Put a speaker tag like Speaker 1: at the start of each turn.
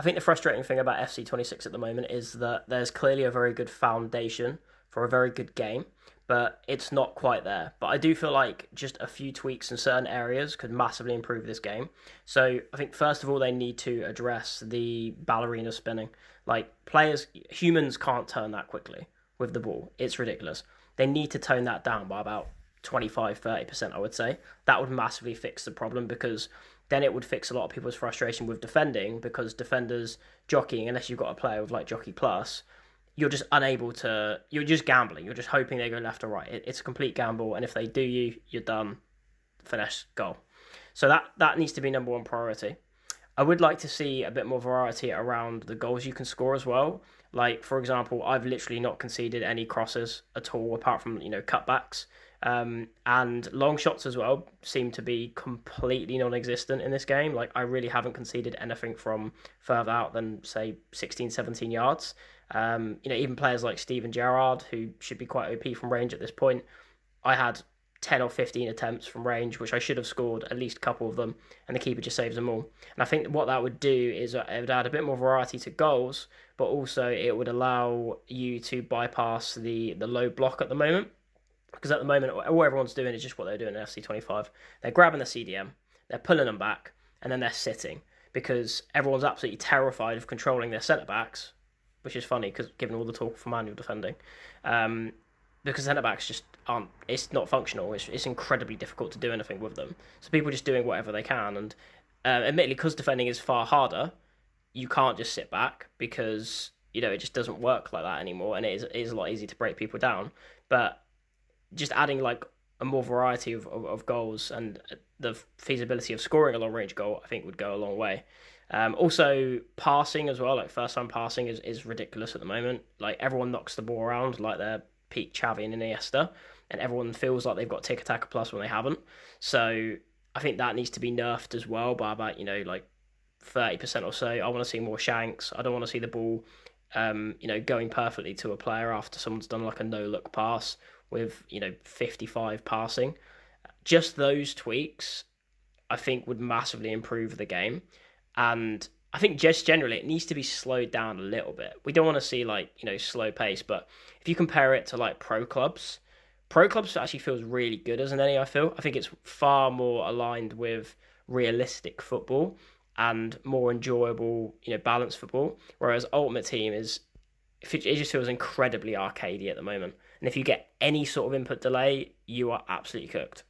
Speaker 1: I think the frustrating thing about FC26 at the moment is that there's clearly a very good foundation for a very good game, but it's not quite there. But I do feel like just a few tweaks in certain areas could massively improve this game. So I think first of all they need to address the ballerina spinning. Like players, humans can't turn that quickly with the ball. It's ridiculous. They need to tone that down by about 25-30%, I would say. That would massively fix the problem because then it would fix a lot of people's frustration with defending because defenders jockeying, unless you've got a player with like Jockey Plus, you're just unable to. You're just gambling. You're just hoping they go left or right. It's a complete gamble, and if they do you're done. Finesse goal. So that needs to be number one priority. I would like to see a bit more variety around the goals you can score as well. Like for example, I've literally not conceded any crosses at all, apart from cutbacks. And long shots as well seem to be completely non-existent in this game. Like I really haven't conceded anything from further out than say 16, 17 yards. Even players like Steven Gerrard, who should be quite OP from range at this point, I had 10 or 15 attempts from range, which I should have scored at least a couple of them, and the keeper just saves them all. And I think what that would do is it would add a bit more variety to goals, but also it would allow you to bypass the low block at the moment. Because at the moment, all everyone's doing is just what they're doing in FC25. They're grabbing the CDM, they're pulling them back, and then they're sitting. Because everyone's absolutely terrified of controlling their centre-backs, which is funny, because given all the talk for manual defending. Because centre-backs just aren't, it's not functional, it's incredibly difficult to do anything with them. So people are just doing whatever they can, and admittedly, because defending is far harder, you can't just sit back, because, it just doesn't work like that anymore, and it is a lot easier to break people down. But just adding like a more variety of goals and the feasibility of scoring a long range goal, I think would go a long way. Also, passing as well, like first time passing is ridiculous at the moment. Like everyone knocks the ball around like they're Pete, Xavi, and Iniesta, and everyone feels like they've got Tic Tac Plus when they haven't. So I think that needs to be nerfed as well by about like 30% or so. I want to see more shanks. I don't want to see the ball, going perfectly to a player after someone's done like a no look pass with 55 passing. Just those tweaks I think would massively improve the game. And I think just generally it needs to be slowed down a little bit. We don't want to see like slow pace, but if you compare it to like pro clubs actually feels really good as an NE. I think it's far more aligned with realistic football and more enjoyable balanced football, whereas Ultimate Team it just feels incredibly arcadey at the moment. And if you get any sort of input delay, you are absolutely cooked.